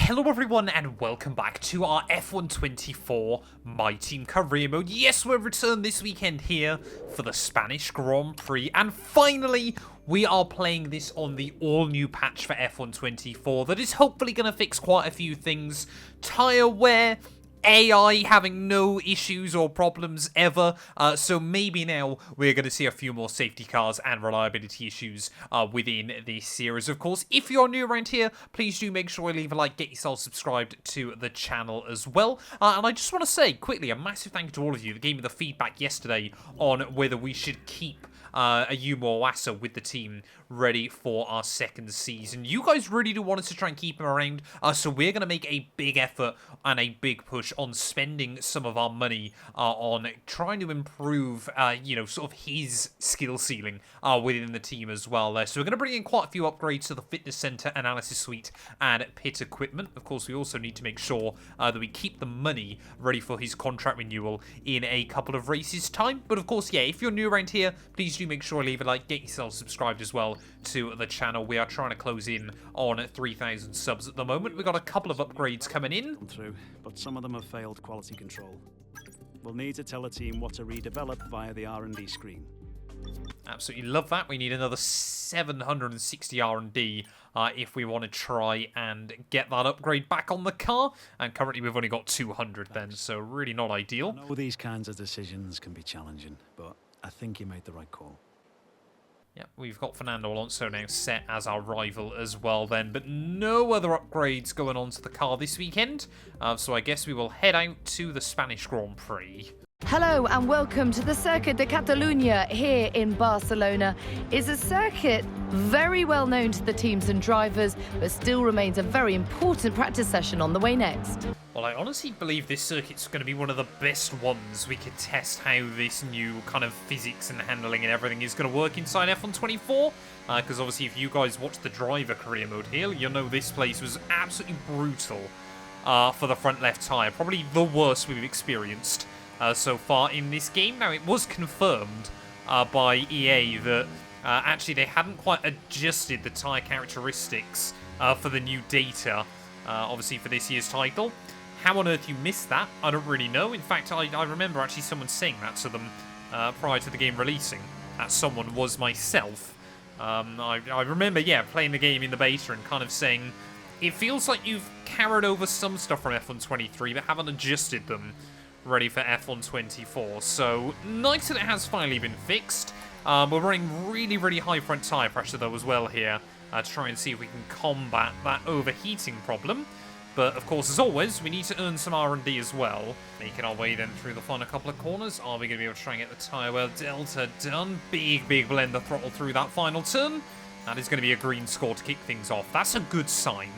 Hello everyone and welcome back to our F124 My Team career mode. Yes, we've returned this weekend here for the Spanish Grand Prix, and finally we are playing this on the all-new patch for F124 that is hopefully going to fix quite a few things. Tyre wear, AI having no issues or problems ever, so maybe now we're going to see a few more safety cars and reliability issues within this series. Of course, if you're new around here, please do make sure you leave a like, get yourself subscribed to the channel as well. And I just want to say quickly a massive thank you to all of you that gave me the feedback yesterday on whether we should keep a Yumo Wasa with the team ready for our second season. You guys really do want us to try and keep him around, so we're going to make a big effort and a big push on spending some of our money on trying to improve, sort of his skill ceiling within the team as well there. So we're going to bring in quite a few upgrades to the fitness center, analysis suite, and pit equipment. Of course, we also need to make sure that we keep the money ready for his contract renewal in a couple of races' time. But of course, yeah, if you're new around here, please do make sure to leave a like, get yourself subscribed as well to the channel. We are trying to close in on 3,000 subs at the moment. We've got a couple of upgrades coming in. But some of them have failed quality control. We'll need to tell a team what to redevelop via the R&D screen. Absolutely love that. We need another 760 R&D if we want to try and get that upgrade back on the car. And currently we've only got 200 then, so really not ideal. I know these kinds of decisions can be challenging, but I think you made the right call. Yeah, we've got Fernando Alonso now set as our rival as well then, but no other upgrades going on to the car this weekend, so I guess we will head out to the Spanish Grand Prix. Hello and welcome to the Circuit de Catalunya here in Barcelona. It's a circuit very well known to the teams and drivers, but still remains a very important practice session on the way next. Well, I honestly believe this circuit's going to be one of the best ones we could test how this new kind of physics and handling and everything is going to work inside F124. Because obviously if you guys watch the driver career mode here, you'll know this place was absolutely brutal for the front left tyre. Probably the worst we've experienced so far in this game. Now, it was confirmed by EA that actually they hadn't quite adjusted the tyre characteristics for the new data, obviously for this year's title. How on earth you missed that, I don't really know. In fact, I remember actually someone saying that to them prior to the game releasing. That someone was myself. I remember, yeah, playing the game in the beta and kind of saying, it feels like you've carried over some stuff from F123 but haven't adjusted them ready for F124. So, nice that it has finally been fixed. We're running really, really high front tyre pressure though as well here to try and see if we can combat that overheating problem. But of course, as always, we need to earn some R&D as well. Making our way then through the final couple of corners. Are we going to be able to try and get the tyre well delta done? Big blend the throttle through that final turn. That is going to be a green score to kick things off. That's a good sign.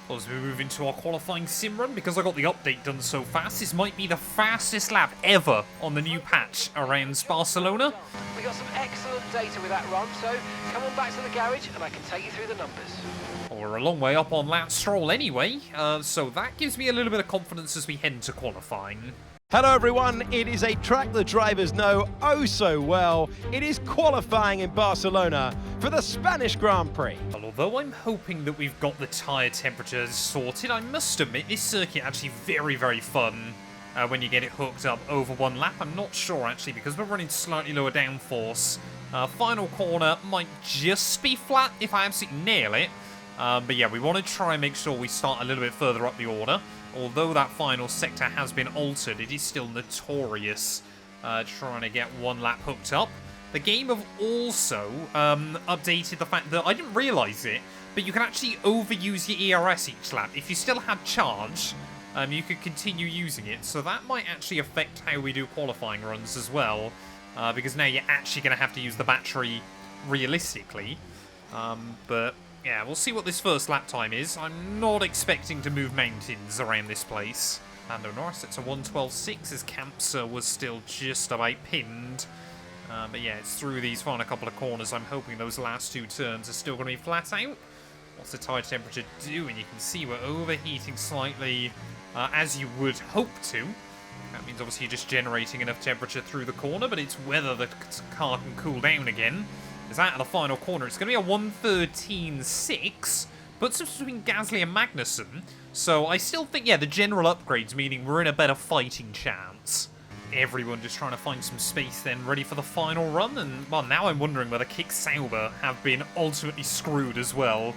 Well, as we move into our qualifying sim run, because I got the update done so fast, this might be the fastest lap ever on the new patch around Barcelona. We got some excellent data with that run, so come on back to the garage and I can take you through the numbers. Well, we're a long way up on Lance Stroll anyway, so that gives me a little bit of confidence as we head into qualifying. Hello everyone, it is a track the drivers know oh so well. It is qualifying in Barcelona for the Spanish Grand Prix. Well, although I'm hoping that we've got the tyre temperatures sorted, I must admit this circuit actually very, very fun when you get it hooked up over one lap. I'm not sure actually because we're running slightly lower downforce. Final corner might just be flat if I absolutely nail it. But yeah, we want to try and make sure we start a little bit further up the order. Although that final sector has been altered, it is still notorious trying to get one lap hooked up. The game have also updated the fact that, I didn't realise it, but you can actually overuse your ERS each lap. If you still had charge, you could continue using it. So that might actually affect how we do qualifying runs as well. Because now you're actually going to have to use the battery realistically. But yeah, we'll see what this first lap time is. I'm not expecting to move mountains around this place. Lando Norris, it's a 1:12.6 as Kampser was still just about pinned. But yeah, it's through these final couple of corners. I'm hoping those last two turns are still going to be flat out. What's the tyre temperature doing? You can see we're overheating slightly, as you would hope to. That means obviously you're just generating enough temperature through the corner, but it's whether the car can cool down again. Is out of the final corner. It's going to be a 1:13.6, Puts us between Gasly and Magnussen. So I still think, yeah, the general upgrades, meaning we're in a better fighting chance. Everyone just trying to find some space then, ready for the final run. And, well, now I'm wondering whether Kick Sauber have been ultimately screwed as well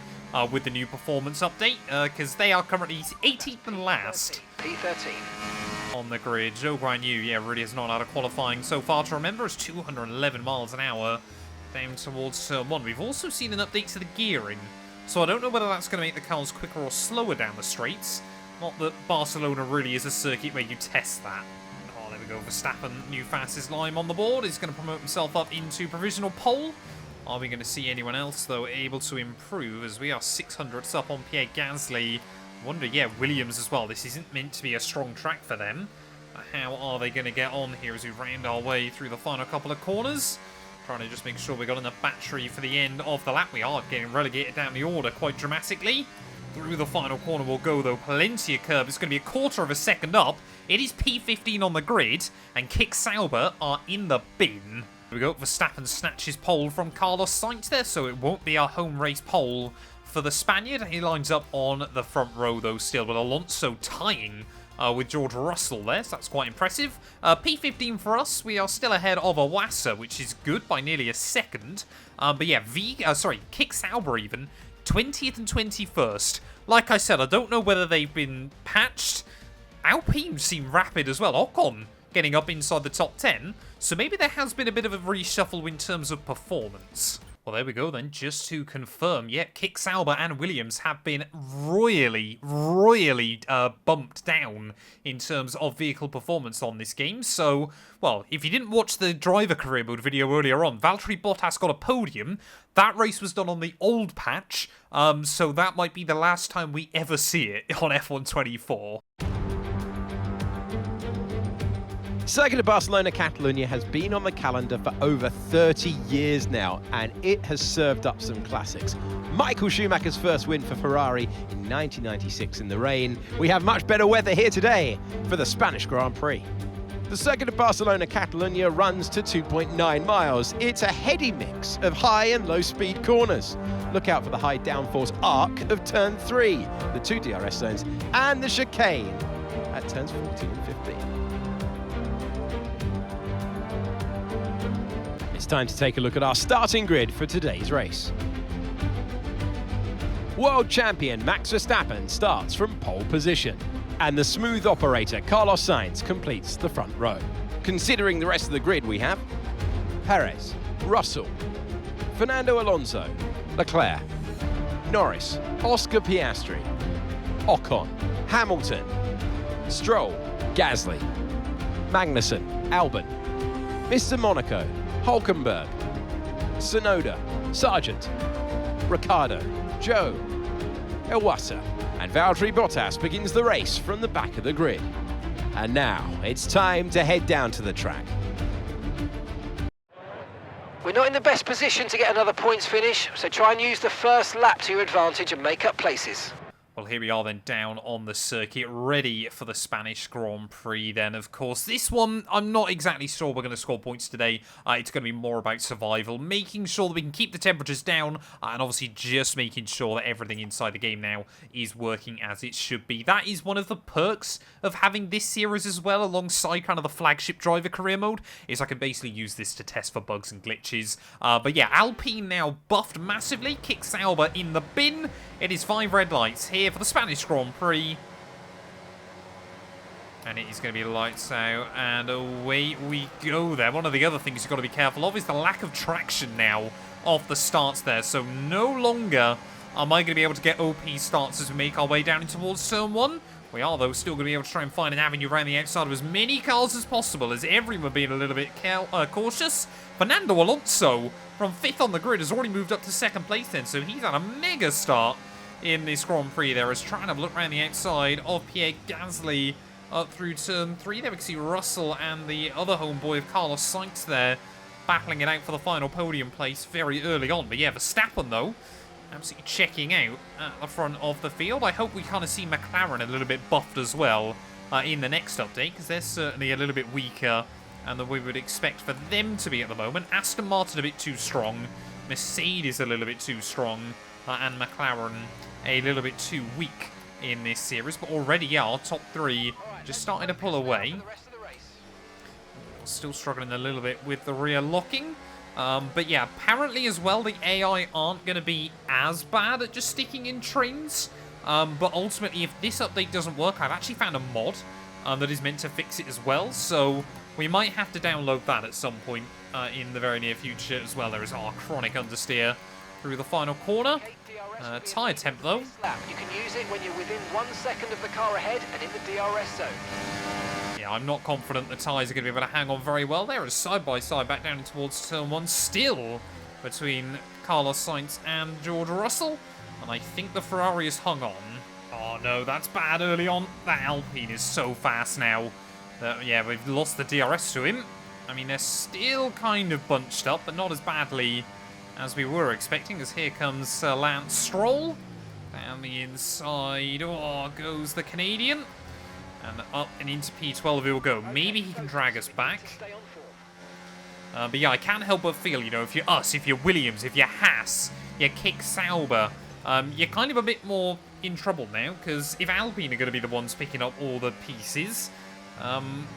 with the new performance update, because they are currently 18th and last. P13. On the grid. Joe Guan Yu, yeah, really has not had a qualifying so far to remember. It's 211 miles an hour down towards Turn 1. We've also seen an update to the gearing, so I don't know whether that's going to make the cars quicker or slower down the straights. Not that Barcelona really is a circuit where you test that. Oh, there we go. Verstappen, new fastest line on the board, is going to promote himself up into provisional pole. Are we going to see anyone else, though, able to improve, as we are 600ths up on Pierre Gasly? Wonder, yeah, Williams as well. This isn't meant to be a strong track for them. How are they going to get on here as we round our way through the final couple of corners? Trying to just make sure we got enough battery for the end of the lap. We are getting relegated down the order quite dramatically. Through the final corner we'll go, though. Plenty of curb. It's going to be a quarter of a second up. It is P15 on the grid, and Kick Sauber are in the bin. Here we go. Verstappen snatches pole from Carlos Sainz there, so it won't be our home race pole for the Spaniard. He lines up on the front row, though, still, with Alonso tying with George Russell there, so that's quite impressive. P15 for us. We are still ahead of Awasa, which is good by nearly a second. But yeah, Kick Sauber even, 20th and 21st. Like I said, I don't know whether they've been patched. Alpine seem rapid as well. Ocon getting up inside the top 10. So maybe there has been a bit of a reshuffle in terms of performance. Well, there we go then, just to confirm, yeah, Kick Sauber and Williams have been royally bumped down in terms of vehicle performance on this game. So, well, if you didn't watch the driver career mode video earlier on, Valtteri Bottas got a podium. That race was done on the old patch, so that might be the last time we ever see it on F1 24. Circuit of Barcelona Catalunya has been on the calendar for over 30 years now, and it has served up some classics. Michael Schumacher's first win for Ferrari in 1996 in the rain. We have much better weather here today for the Spanish Grand Prix. The Circuit of Barcelona Catalunya runs to 2.9 miles. It's a heady mix of high and low speed corners. Look out for the high downforce arc of turn 3, the 2 DRS zones, and the chicane at turns 14 and 15. It's time to take a look at our starting grid for today's race. World champion Max Verstappen starts from pole position, and the smooth operator Carlos Sainz completes the front row. Considering the rest of the grid, we have Perez, Russell, Fernando Alonso, Leclerc, Norris, Oscar Piastri, Ocon, Hamilton, Stroll, Gasly, Magnussen, Albon, Mr. Monaco, Hulkenberg, Tsunoda, Sargent, Ricciardo, Joe, Iwasa, and Valtteri Bottas begins the race from the back of the grid. And now it's time to head down to the track. We're not in the best position to get another points finish, so try and use the first lap to your advantage and make up places. Well, here we are then down on the circuit, ready for the Spanish Grand Prix then, of course. This one, I'm not exactly sure we're going to score points today. It's going to be more about survival, making sure that we can keep the temperatures down, and obviously just making sure that everything inside the game now is working as it should be. That is one of the perks of having this series as well, alongside kind of the flagship driver career mode, is I can basically use this to test for bugs and glitches. But yeah, Alpine now buffed massively, Kick Sauber in the bin. It is 5 red lights here for the Spanish Grand Prix. And it is going to be lights out, and away we go there. One of the other things you've got to be careful of is the lack of traction now off the starts there. So no longer am I going to be able to get OP starts as we make our way down in towards turn 1. We are, though, still going to be able to try and find an avenue around the outside of as many cars as possible, as everyone being a little bit cautious. Fernando Alonso from 5th on the grid has already moved up to 2nd place then, so he's had a mega start in this Grand Prix there, as trying to look around the outside of Pierre Gasly up through turn 3. There we can see Russell and the other homeboy of Carlos Sainz there battling it out for the final podium place very early on. But yeah, Verstappen, though, absolutely checking out at the front of the field. I hope we kind of see McLaren a little bit buffed as well in the next update, because they're certainly a little bit weaker than we would expect for them to be at the moment. Aston Martin a bit too strong, Mercedes a little bit too strong, and McLaren a little bit too weak in this series. But already, yeah, our top three just starting to pull away. Still struggling a little bit with the rear locking. But yeah, apparently as well, the AI aren't going to be as bad at just sticking in trains. But ultimately, if this update doesn't work, I've actually found a mod that is meant to fix it as well. So we might have to download that at some point in the very near future as well. There is our chronic understeer through the final corner. Tyre temp though. You can use it when you're within 1 second of the car ahead and in the DRS zone. Yeah, I'm not confident the tyres are going to be able to hang on very well. They're side by side back down towards turn 1 still between Carlos Sainz and George Russell. And I think the Ferrari has hung on. Oh no, that's bad early on. That Alpine is so fast now that, yeah, we've lost the DRS to him. I mean, they're still kind of bunched up, but not as badly as we were expecting, as here comes Lance Stroll. Down the inside, oh, goes the Canadian. And up and into P12 he'll go. Maybe he can drag us back. But yeah, I can't help but feel, you know, if you're us, if you're Williams, if you're Haas, you kick Sauber, you're kind of a bit more in trouble now, because if Alpine are going to be the ones picking up all the pieces,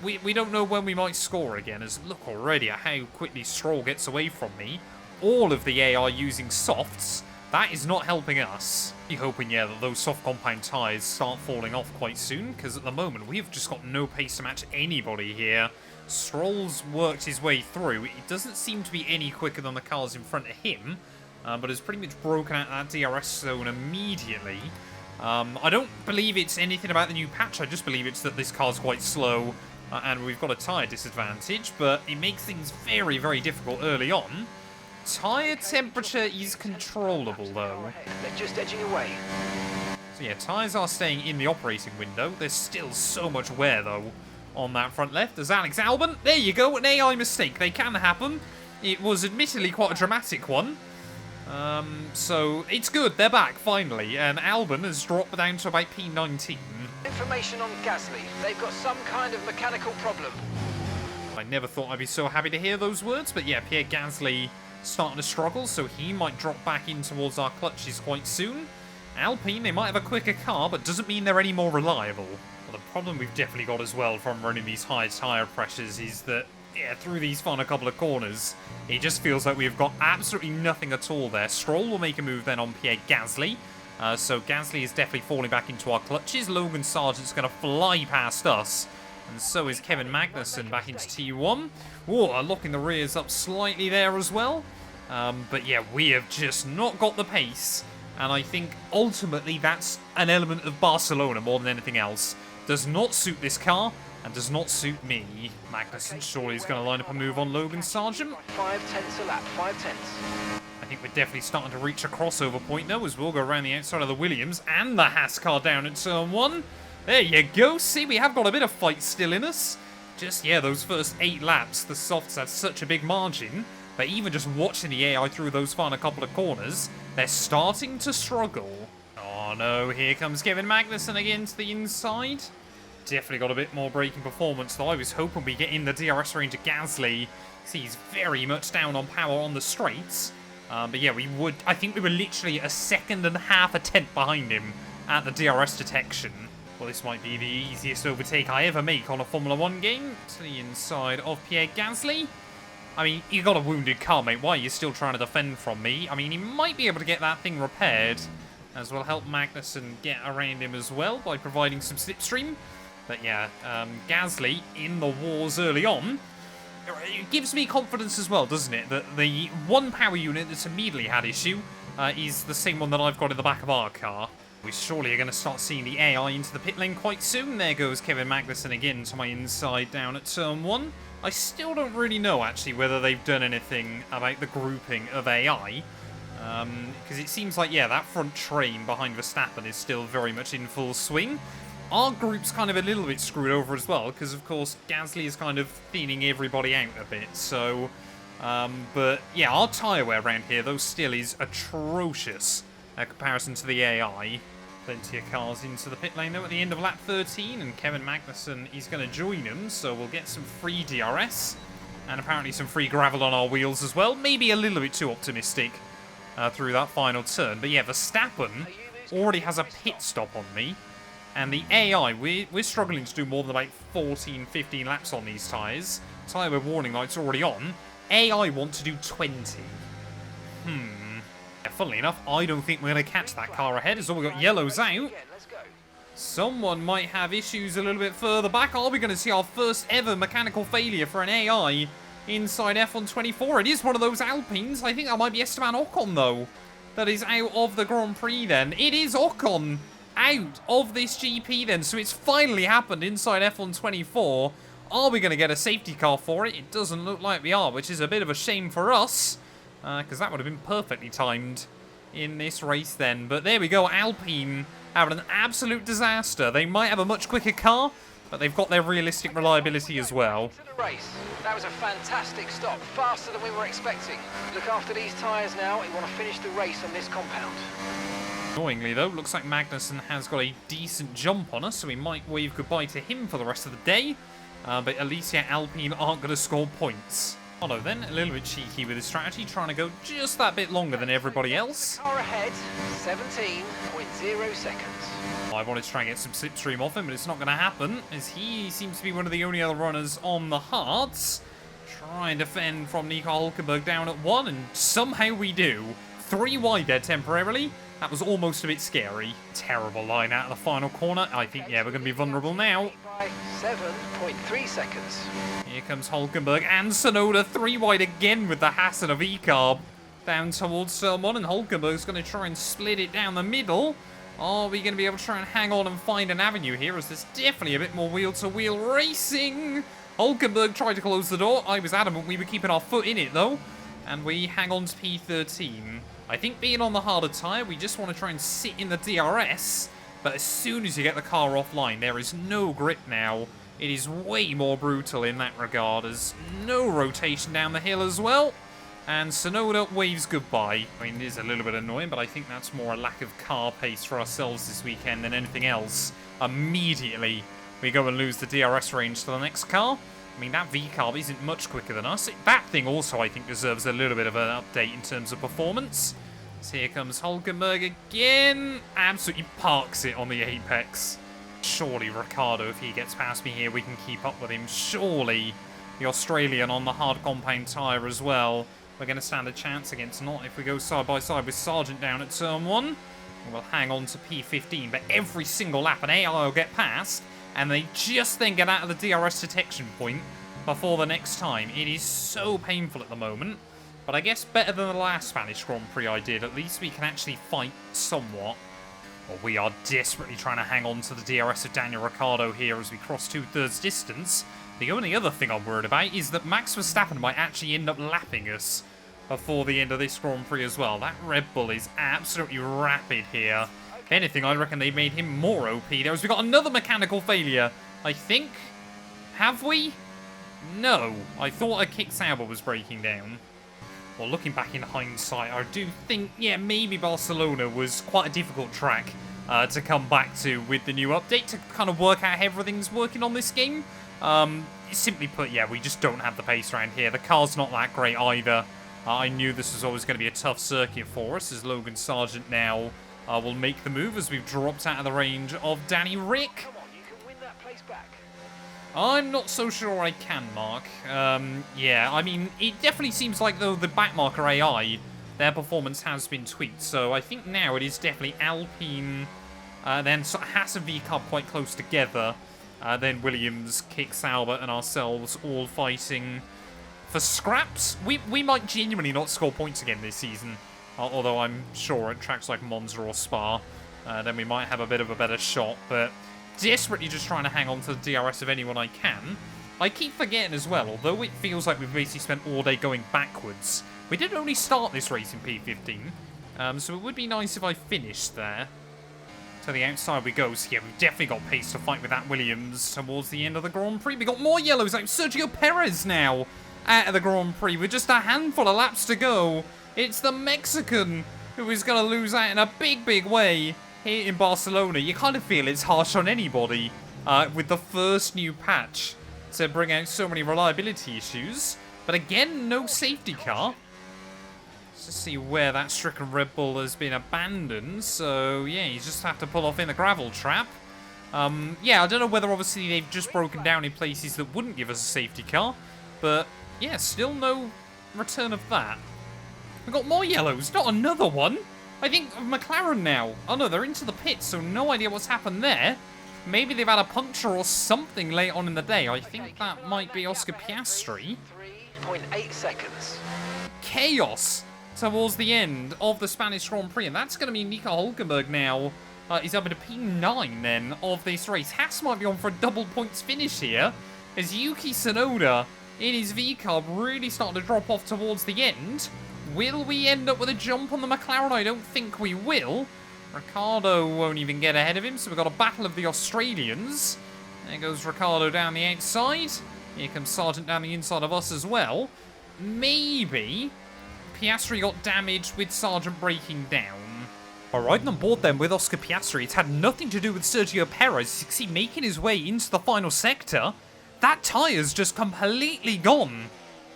we don't know when we might score again, as look already at how quickly Stroll gets away from me. All of the AI using softs, that is not helping us. Be hoping, yeah, that those soft compound tyres start falling off quite soon, because at the moment we've just got no pace to match anybody here. Stroll's worked his way through. It doesn't seem to be any quicker than the cars in front of him, but has pretty much broken out that DRS zone immediately. I don't believe it's anything about the new patch, I just believe it's that this car's quite slow and we've got a tyre disadvantage, but it makes things very, very difficult early on. Tyre temperature is controllable though. They're just edging away. So yeah, tyres are staying in the operating window. There's still so much wear though on that front left. There's Alex Albon. There you go, an AI mistake. They can happen. It was admittedly quite a dramatic one. So it's good, they're back finally, and Albon has dropped down to about P19. Information on Gasly. They've got some kind of mechanical problem. I never thought I'd be so happy to hear those words, but yeah, Pierre Gasly starting to struggle, so he might drop back in towards our clutches quite soon. Alpine, they might have a quicker car, but doesn't mean they're any more reliable. Well, the problem we've definitely got as well from running these high tyre pressures is that, yeah, through these final couple of corners, it just feels like we've got absolutely nothing at all there. Stroll will make a move then on Pierre Gasly. So Gasly is definitely falling back into our clutches. Logan Sargent's going to fly past us. And so is Kevin Magnussen back into T1. Whoa, locking the rears up slightly there as well. But yeah, we have just not got the pace. And I think ultimately that's an element of Barcelona more than anything else. Does not suit this car. And does not suit me. Magnussen surely is going to line up a move on Logan Sargent. 5/10 a lap, 5/10. I think we're definitely starting to reach a crossover point though, as we'll go around the outside of the Williams and the Haas car down at turn 1. There you go. See, we have got a bit of fight still in us. Just, yeah, those first 8 laps, the softs had such a big margin. But even just watching the AI through those final couple of corners, they're starting to struggle. Oh no, here comes Kevin Magnussen again to the inside. Definitely got a bit more braking performance, though. I was hoping we get in the DRS range of Gasly. He's very much down on power on the straights. But yeah, I think we were literally a second and a half a tenth behind him at the DRS detection. Well, this might be the easiest overtake I ever make on a Formula 1 game. To the inside of Pierre Gasly. I mean, you got a wounded car, mate. Why are you still trying to defend from me? I mean, he might be able to get that thing repaired, as will help Magnussen get around him as well by providing some slipstream. But yeah, Gasly in the wars early on. It gives me confidence as well, doesn't it? That the one power unit that's immediately had issue is the same one that I've got in the back of our car. We surely are going to start seeing the AI into the pit lane quite soon. There goes Kevin Magnussen again to my inside down at turn 1. I still don't really know, actually, whether they've done anything about the grouping of AI. Because it seems like, yeah, that front train behind Verstappen is still very much in full swing. Our group's kind of a little bit screwed over as well, because, of course, Gasly is kind of thinning everybody out a bit, so... but, yeah, our tyre wear around here, though, still is atrocious in comparison to the AI. Plenty of cars into the pit lane, though, at the end of lap 13, and Kevin Magnussen is going to join them, so we'll get some free DRS, and apparently some free gravel on our wheels as well. Maybe a little bit too optimistic through that final turn, but yeah, Verstappen already has a pit stop on me. And the AI, we're struggling to do more than like 14, 15 laps on these tyres. Tyre with warning lights already on. AI want to do 20. Yeah, funnily enough, I don't think we're going to catch that car ahead. As all we've got yellows out. Someone might have issues a little bit further back. Are we going to see our first ever mechanical failure for an AI inside F1 24? It is one of those Alpines. I think that might be Esteban Ocon, though, that is out of the Grand Prix then. It is Ocon out of this GP then. So it's finally happened inside F1 24. Are we going to get a safety car for it? It doesn't look like we are, which is a bit of a shame for us, because that would have been perfectly timed in this race then. But there we go, Alpine having an absolute disaster. They might have a much quicker car, but they've got their realistic reliability as well. Race. That was a fantastic stop, faster than we were expecting. Look after these tyres now. We want to finish the race on this compound. Annoyingly though, looks like Magnussen has got a decent jump on us, so we might wave goodbye to him for the rest of the day. But at least, yeah, Alpine aren't going to score points. Otto then, a little bit cheeky with his strategy, trying to go just that bit longer than everybody else. Car ahead, 17.0 seconds. I wanted to try and get some slipstream off him, but it's not going to happen, as he seems to be one of the only other runners on the hards. Try and defend from Nico Hülkenberg down at 1, and somehow we do. 3 wide there temporarily. That was almost a bit scary. Terrible line out of the final corner. I think, yeah, we're going to be vulnerable now. By 7.3 seconds. Here comes Hülkenberg and Tsunoda 3 wide again with the Hassan of E-Carb. Down towards Sermon, and Hülkenberg's going to try and split it down the middle. Are we going to be able to try and hang on and find an avenue here, as there's definitely a bit more wheel-to-wheel racing? Hülkenberg tried to close the door. I was adamant we were keeping our foot in it, though. And we hang on to P13. I think being on the harder tyre, we just want to try and sit in the DRS. But as soon as you get the car offline, there is no grip now. It is way more brutal in that regard. There's no rotation down the hill as well. And Tsunoda waves goodbye. I mean, it is a little bit annoying, but I think that's more a lack of car pace for ourselves this weekend than anything else. Immediately, we go and lose the DRS range to the next car. I mean, that V-Carb isn't much quicker than us. That thing also, I think, deserves a little bit of an update in terms of performance. So here comes Hülkenberg again. Absolutely parks it on the apex. Surely Ricciardo, if he gets past me here, we can keep up with him. Surely the Australian on the hard compound tyre as well. We're going to stand a chance against not if we go side by side with Sargent down at turn 1. We'll hang on to P15, but every single lap an AI will get past, and they just then get out of the DRS detection point before the next time. It is so painful at the moment, but I guess better than the last Spanish Grand Prix I did. At least we can actually fight somewhat. Well, we are desperately trying to hang on to the DRS of Daniel Ricciardo here as we cross 2/3 distance. The only other thing I'm worried about is that Max Verstappen might actually end up lapping us before the end of this Grand Prix as well. That Red Bull is absolutely rapid here. If anything, I reckon they made him more OP. There was, we got another mechanical failure, I think. Have we? No. I thought a kick Sauber was breaking down. Well, looking back in hindsight, I do think, yeah, maybe Barcelona was quite a difficult track to come back to with the new update, to kind of work out how everything's working on this game. Simply put, yeah, we just don't have the pace around here. The car's not that great either. I knew this was always going to be a tough circuit for us, as Logan Sargent now will make the move as we've dropped out of the range of Danny Rick. Come on, you can win that place back. I'm not so sure I can, Mark. Yeah, I mean, it definitely seems like, though, the backmarker AI, their performance has been tweaked. So I think now it is definitely Alpine, then Hassan V-Carb quite close together. Then Williams, Kick Sauber, and ourselves all fighting for scraps. We might genuinely not score points again this season. Although I'm sure at tracks like Monza or Spa, then we might have a bit of a better shot. But desperately just trying to hang on to the DRS of anyone I can. I keep forgetting as well, although it feels like we've basically spent all day going backwards, we did only start this race in P15. So it would be nice if I finished there. To the outside we go. So yeah, we've definitely got pace to fight with that Williams towards the end of the Grand Prix. We got more yellows out. Sergio Perez now out of the Grand Prix with just a handful of laps to go. It's the Mexican who is going to lose out in a big, big way here in Barcelona. You kind of feel it's harsh on anybody with the first new patch to bring out so many reliability issues. But again, no safety car. Let's see where that stricken Red Bull has been abandoned. So yeah, you just have to pull off in the gravel trap. Yeah, I don't know whether obviously they've just broken down in places that wouldn't give us a safety car, but yeah, still no return of that. We've got more yellows, not another one. I think of McLaren now. Oh no, they're into the pits, so no idea what's happened there. Maybe they've had a puncture or something late on in the day. I think that might be Oscar Piastri. 3.8 seconds. Chaos towards the end of the Spanish Grand Prix, and that's going to be Nico Hülkenberg now. He's up at a P9 then of this race. Haas might be on for a double points finish here, as Yuki Tsunoda in his V-Carb really starting to drop off towards the end. Will we end up with a jump on the McLaren? I don't think we will. Ricciardo won't even get ahead of him, so we've got a battle of the Australians. There goes Ricciardo down the outside. Here comes Sargent down the inside of us as well. Maybe Piastri got damaged with Sargent breaking down. All right, on board then with Oscar Piastri. It's had nothing to do with Sergio Perez. You can see making his way into the final sector. That tyre's just completely gone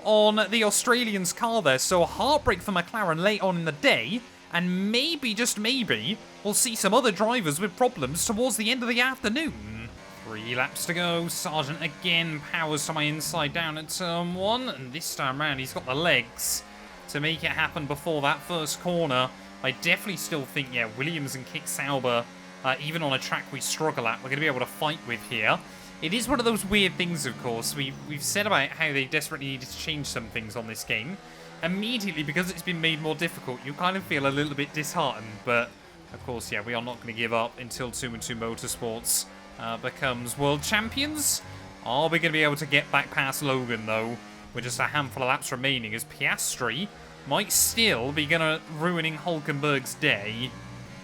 on the Australians' car there. So a heartbreak for McLaren late on in the day. And maybe, just maybe, we'll see some other drivers with problems towards the end of the afternoon. 3 laps to go. Sargent again powers to my inside down at turn 1. And this time round, he's got the legs to make it happen before that first corner. I definitely still think, yeah, Williams and Kick Sauber, even on a track we struggle at, we're going to be able to fight with here. It is one of those weird things, of course. We've said about how they desperately needed to change some things on this game. Immediately, because it's been made more difficult, you kind of feel a little bit disheartened. But, of course, yeah, we are not going to give up until 212 Motorsports becomes world champions. Are we going to be able to get back past Logan, though, with just a handful of laps remaining, as Piastri might still be ruining Hülkenberg's day.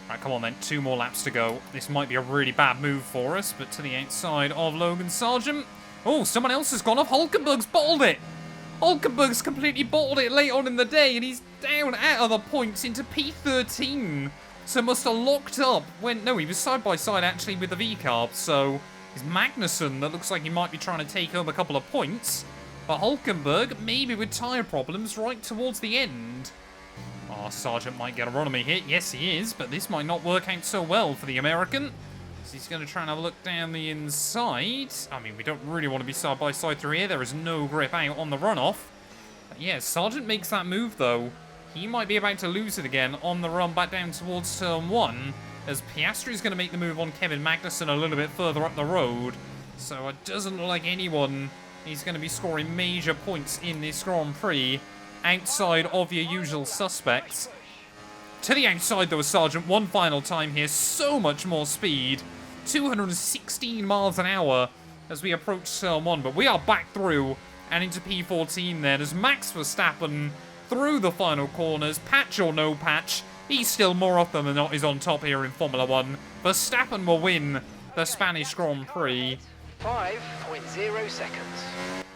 Right, come on then, 2 more laps to go. This might be a really bad move for us, but to the outside of Logan Sargent. Oh, someone else has gone off. Hülkenberg's bottled it. Hülkenberg's completely bottled it late on in the day, and he's down at other points into P13. So must have locked up when... No, he was side by side actually with the V-Carb, so it's Magnussen that looks like he might be trying to take home a couple of points. But Hülkenberg, maybe with tyre problems right towards the end. Oh, Sargent might get a run on me here. Yes, he is, but this might not work out so well for the American. So he's going to try and have a look down the inside. I mean, we don't really want to be side by side through here. There is no grip out on the runoff. But yeah, Sargent makes that move, though. He might be about to lose it again on the run back down towards turn 1, as Piastri is going to make the move on Kevin Magnussen a little bit further up the road. So it doesn't look like anyone is going to be scoring major points in this Grand Prix outside of your usual suspects. To the outside, though, Sargent one final time here. So much more speed. 216 miles an hour as we approach turn 1. But we are back through and into P14 then, as Max Verstappen through the final corners, patch or no patch, he's still more often than not is on top here in Formula 1. Verstappen will win the Spanish Grand Prix. 5.0 seconds.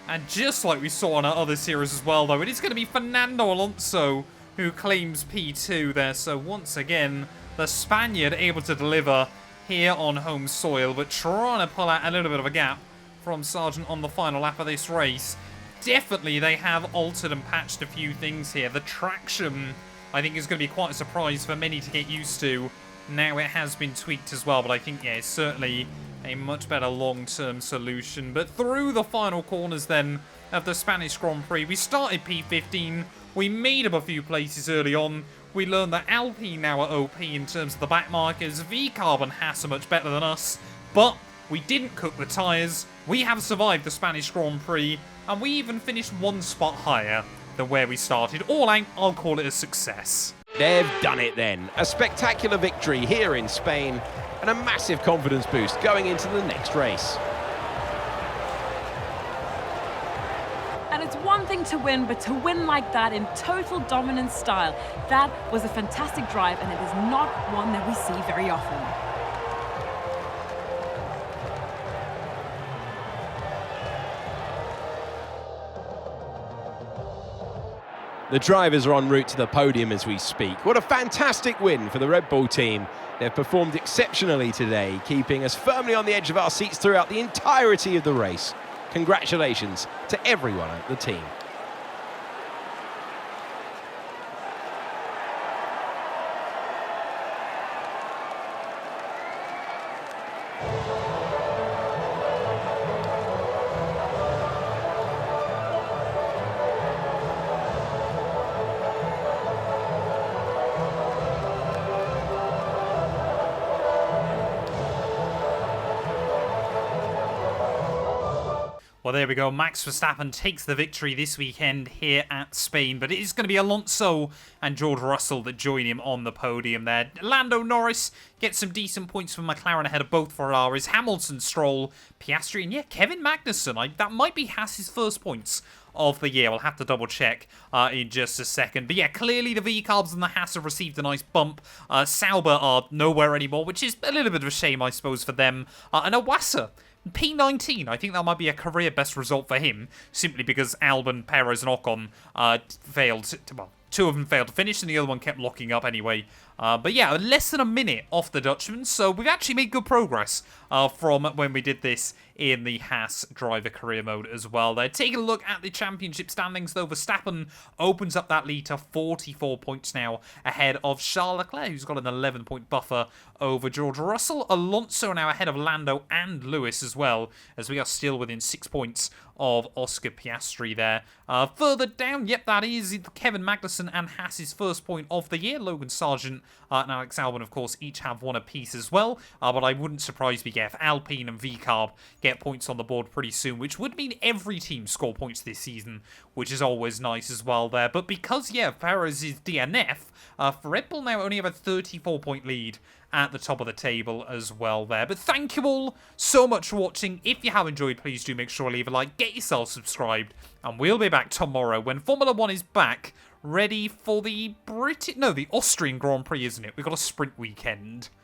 And just like we saw on our other series as well, though, it is going to be Fernando Alonso who claims P2 there. So once again, the Spaniard able to deliver here on home soil, but trying to pull out a little bit of a gap from Sargent on the final lap of this race. Definitely they have altered and patched a few things here. The traction, I think, is going to be quite a surprise for many to get used to. Now it has been tweaked as well, but I think, yeah, it's certainly a much better long-term solution. But through the final corners then of the Spanish Grand Prix, we started P15. We made up a few places early on. We learned that Alpine now are OP in terms of the back markers. V-Carb and Haas are much better than us. But we didn't cook the tyres. We have survived the Spanish Grand Prix. And we even finished one spot higher than where we started. All out, I'll call it a success. They've done it then. A spectacular victory here in Spain and a massive confidence boost going into the next race. And it's one thing to win, but to win like that in total dominant style, that was a fantastic drive, and it is not one that we see very often. The drivers are en route to the podium as we speak. What a fantastic win for the Red Bull team. They've performed exceptionally today, keeping us firmly on the edge of our seats throughout the entirety of the race. Congratulations to everyone at the team. Well, there we go. Max Verstappen takes the victory this weekend here at Spain, but it is going to be Alonso and George Russell that join him on the podium there. Lando Norris gets some decent points from McLaren ahead of both Ferraris. Hamilton, Stroll, Piastri, and yeah, Kevin Magnussen. That might be Haas's first points of the year. We'll have to double check in just a second. But yeah, clearly the V-Carbs and the Haas have received a nice bump. Sauber are nowhere anymore, which is a little bit of a shame, I suppose, for them. And Iwasa, P19, I think that might be a career best result for him, simply because Albon, Perez, and Ocon failed to, well, two of them failed to finish, and the other one kept locking up anyway. But yeah, less than a minute off the Dutchman, so we've actually made good progress from when we did this in the Haas driver career mode as well. They're taking a look at the championship standings, though. Verstappen opens up that lead to 44 points now, ahead of Charles Leclerc, who's got an 11-point buffer over George Russell. Alonso now ahead of Lando and Lewis as well, as we are still within 6 points of Oscar Piastri there. Further down, yep, that is Kevin Magnussen and Haas's first point of the year. Logan Sargent and Alex Albon, of course, each have one apiece as well. But I wouldn't surprise me if Alpine and VCarb get points on the board pretty soon, which would mean every team score points this season, which is always nice as well there. But because, yeah, Perez is DNF, for Red Bull now only have a 34-point lead at the top of the table as well there. But thank you all so much for watching. If you have enjoyed, please do make sure to leave a like, get yourself subscribed, and we'll be back tomorrow when Formula 1 is back, ready for the Austrian Grand Prix, isn't it? We've got a sprint weekend.